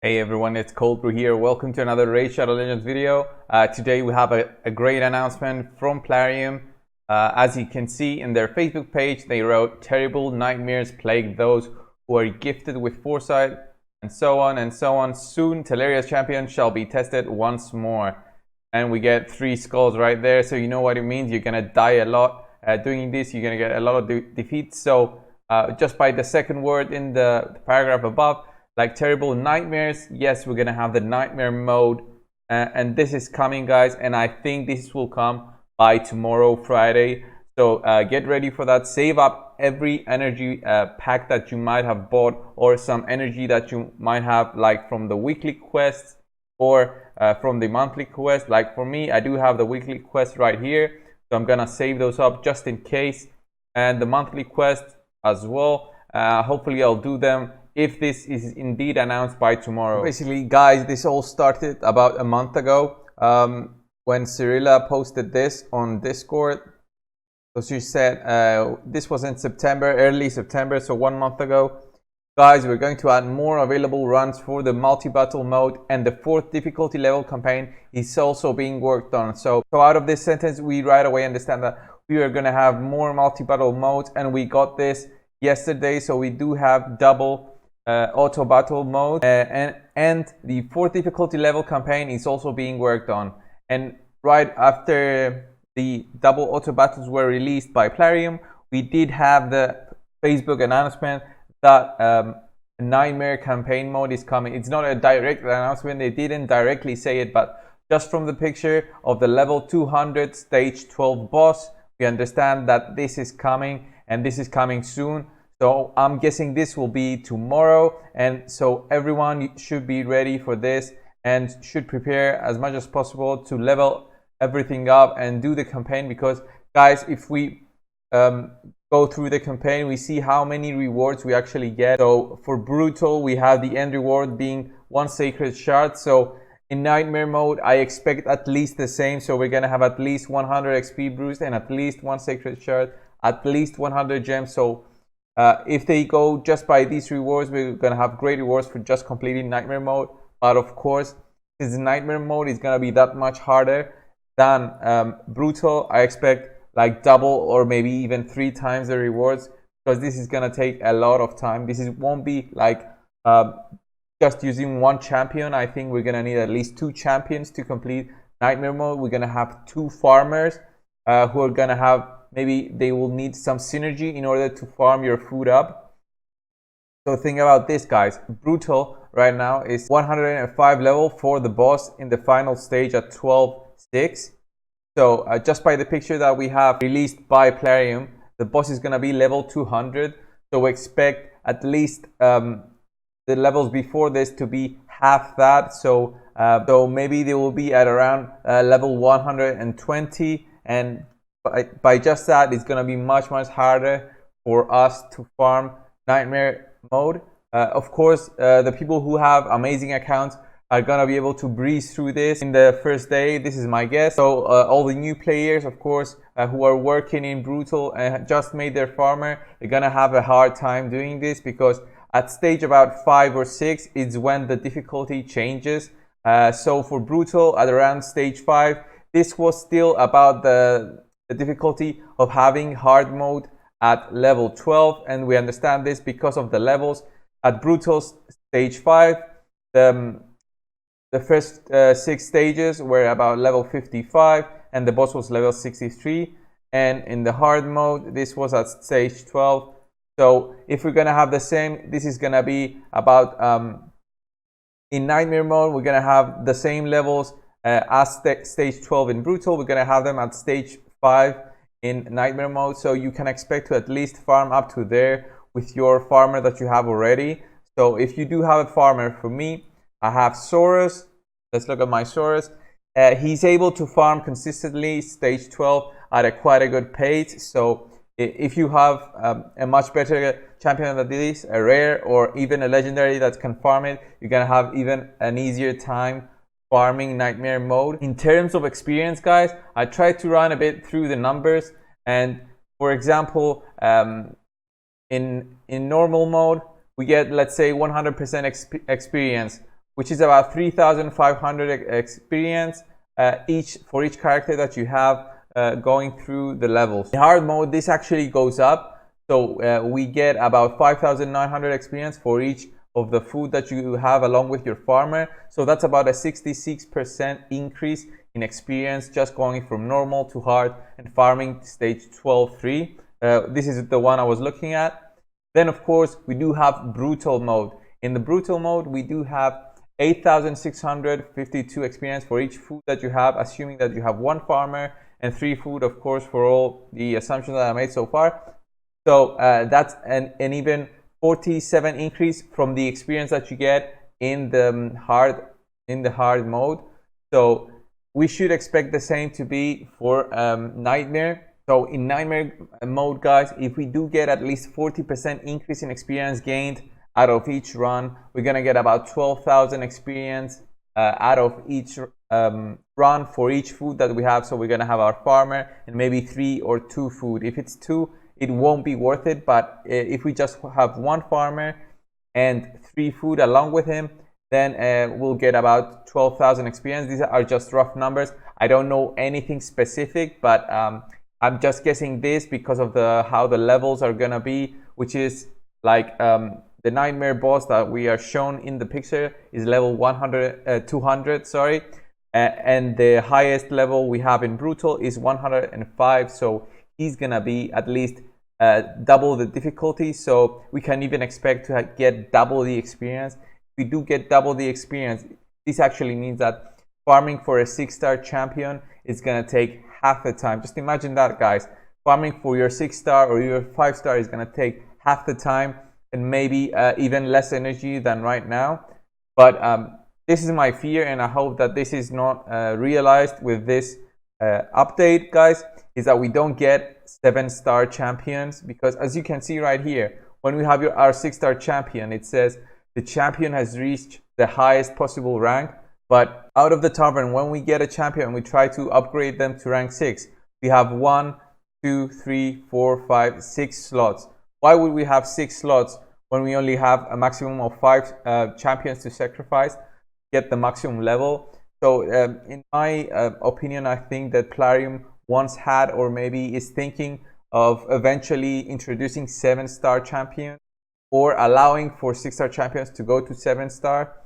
Hey everyone, it's Brew here. Welcome to another Raid Shadow Legends video. Today we have a great announcement from Plarium. As you can see in their Facebook page, they wrote, "Terrible nightmares plague those who are gifted with foresight," and so on and so on. "Soon, Teleria's champion shall be tested once more." And we get 3 skulls right there, so you know what it means. You're gonna die a lot doing this. You're gonna get a lot of defeats. So just by the second word in the paragraph above, like terrible nightmares, yes, we're gonna have the nightmare mode, and this is coming, guys, and I think this will come by tomorrow, Friday. So get ready for that. Save up every energy pack that you might have bought, or some energy that you might have, like from the weekly quests or from the monthly quest. Like for me, I do have the weekly quest right here, so I'm gonna save those up just in case, and the monthly quest as well. Hopefully I'll do them if this is indeed announced by tomorrow. Basically, guys, this all started about a month ago when Cyrilla posted this on Discord. So she said this was in September, early September, so 1 month ago. Guys, we're going to add more available runs for the multi-battle mode, and the 4th difficulty level campaign is also being worked on. So out of this sentence, we right away understand that we are going to have more multi-battle modes, and we got this yesterday. So we do have double auto battle mode, and the 4th difficulty level campaign is also being worked on. And right after the double auto battles were released by Plarium, we did have the Facebook announcement that nightmare campaign mode is coming. It's not a direct announcement, they didn't directly say it, but just from the picture of the level 200 stage 12 boss, we understand that this is coming, and this is coming soon. So I'm guessing this will be tomorrow, and so everyone should be ready for this and should prepare as much as possible to level everything up and do the campaign. Because guys, if we go through the campaign, we see how many rewards we actually get. So for Brutal, we have the end reward being 1 sacred shard. So in nightmare mode, I expect at least the same. So we're gonna have at least 100 XP boost and at least 1 sacred shard, at least 100 gems. So if they go just by these rewards, we're gonna have great rewards for just completing nightmare mode. But of course, since the nightmare mode is gonna be that much harder than Brutal, I expect like double or maybe even 3 times the rewards, because this is gonna take a lot of time. This won't be like just using 1 champion. I think we're gonna need at least 2 champions to complete nightmare mode. We're gonna have 2 farmers who are gonna have, maybe they will need some synergy in order to farm your food up. So think about this, guys. Brutal right now is 105 level for the boss in the final stage at 12.6. So just by the picture that we have released by Plarium, the boss is going to be level 200. So we expect at least the levels before this to be half that. So maybe they will be at around level 120, and by just that, it's going to be much harder for us to farm nightmare mode. Of course, the people who have amazing accounts are going to be able to breeze through this in the first day. This is my guess. So all the new players, of course, who are working in Brutal and just made their farmer, they're going to have a hard time doing this, because at stage about 5 or 6 is when the difficulty changes. So for Brutal, at around stage 5, this was still about the difficulty of having hard mode at level 12, and we understand this because of the levels. At Brutal stage 5, the first 6 stages were about level 55, and the boss was level 63. And in the hard mode, this was at stage 12. So if we're gonna have the same, this is gonna be about in nightmare mode, we're gonna have the same levels as stage 12 in Brutal. We're gonna have them at stage 5 in nightmare mode. So you can expect to at least farm up to there with your farmer that you have already. So if you do have a farmer, for me, I have Soros. Let's look at my Soros. He's able to farm consistently stage 12 at quite a good pace. So if you have a much better champion than this, a rare or even a legendary that can farm it, you're gonna have even an easier time farming nightmare mode. In terms of experience, guys, I tried to run a bit through the numbers, and for example, in normal mode, we get, let's say, 100% experience which is about 3,500 experience for each character that you have going through the levels. In hard mode, this actually goes up, so we get about 5,900 experience for each of the food that you have along with your farmer. So that's about a 66% increase in experience just going from normal to hard and farming stage 12.3. This is the one I was looking at. Then of course we do have brutal mode. In the brutal mode we do have 8,652 experience for each food that you have, assuming that you have one farmer and 3 food, of course, for all the assumptions that I made so far. So that's an even 47 increase from the experience that you get in the hard mode. So we should expect the same to be for Nightmare. So in Nightmare mode, guys, if we do get at least 40% increase in experience gained out of each run, we're gonna get about 12,000 experience out of each run for each food that we have. So we're gonna have our farmer and maybe 3 or 2 food. If it's 2, it won't be worth it, but if we just have one farmer and 3 food along with him, then we'll get about 12,000 experience. These are just rough numbers. I don't know anything specific, but I'm just guessing this because of how the levels are gonna be, which is like the Nightmare boss that we are shown in the picture is level 200, sorry, and the highest level we have in Brutal is 105. So he's gonna be at least double the difficulty, so we can even expect to get double the experience. If we do get double the experience, this actually means that farming for a 6-star champion is gonna take half the time. Just imagine that, guys. Farming for your 6-star or your 5-star is gonna take half the time and maybe even less energy than right now. But this is my fear, and I hope that this is not realized with this update, guys, is that we don't get 7-star champions, because as you can see right here, when we have our 6-star champion, it says the champion has reached the highest possible rank. But out of the tavern, when we get a champion, we try to upgrade them to rank 6. We have 1, 2, 3, 4, 5, 6 slots. Why would we have 6 slots when we only have a maximum of 5 champions to sacrifice, get the maximum level? So in my opinion, I think that Plarium once had, or maybe is thinking of, eventually introducing 7-star champions or allowing for 6-star champions to go to 7-star.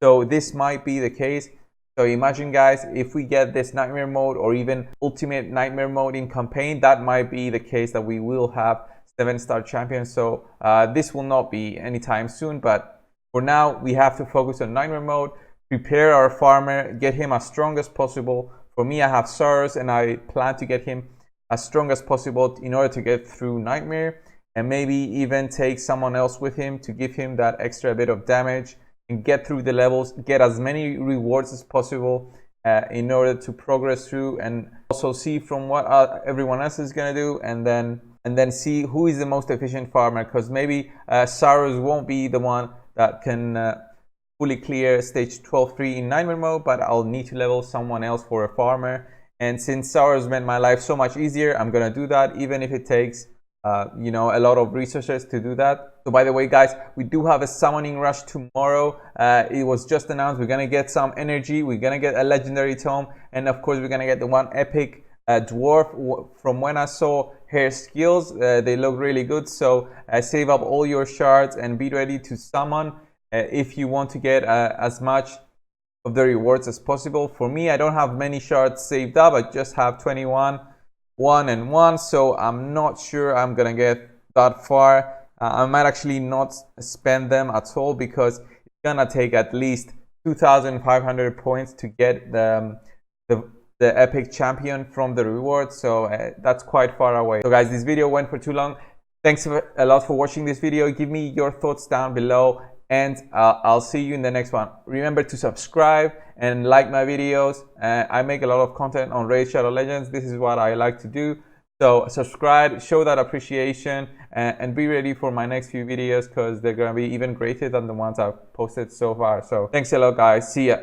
So this might be the case. So imagine, guys, if we get this Nightmare mode or even Ultimate Nightmare mode in campaign, that might be the case that we will have 7-star champions. So this will not be anytime soon, but for now we have to focus on Nightmare mode, prepare our farmer, get him as strong as possible. For me, I have Saurus, and I plan to get him as strong as possible in order to get through Nightmare, and maybe even take someone else with him to give him that extra bit of damage and get through the levels, get as many rewards as possible in order to progress through, and also see from what everyone else is going to do, and then see who is the most efficient farmer, because maybe Saurus won't be the one that can fully clear stage 12.3 in Nightmare mode, but I'll need to level someone else for a farmer. And since Saurus made my life so much easier, I'm gonna do that, even if it takes you know, a lot of resources to do that. So by the way, guys, we do have a summoning rush tomorrow. It was just announced. We're gonna get some energy, we're gonna get a legendary tome, and of course we're gonna get the one epic dwarf. From when I saw her skills, they look really good. So save up all your shards and be ready to summon if you want to get as much of the rewards as possible. For me, I don't have many shards saved up. I just have 21, 1 and 1, so I'm not sure I'm gonna get that far. I might actually not spend them at all, because it's gonna take at least 2,500 points to get the epic champion from the reward. So that's quite far away. So guys, this video went for too long. Thanks a lot for watching this video. Give me your thoughts down below, and I'll see you in the next one. Remember to subscribe and like my videos. I make a lot of content on Raid Shadow Legends. This is what I like to do. So subscribe, show that appreciation, and be ready for my next few videos, because they're gonna be even greater than the ones I've posted so far. So thanks a lot, guys. See ya.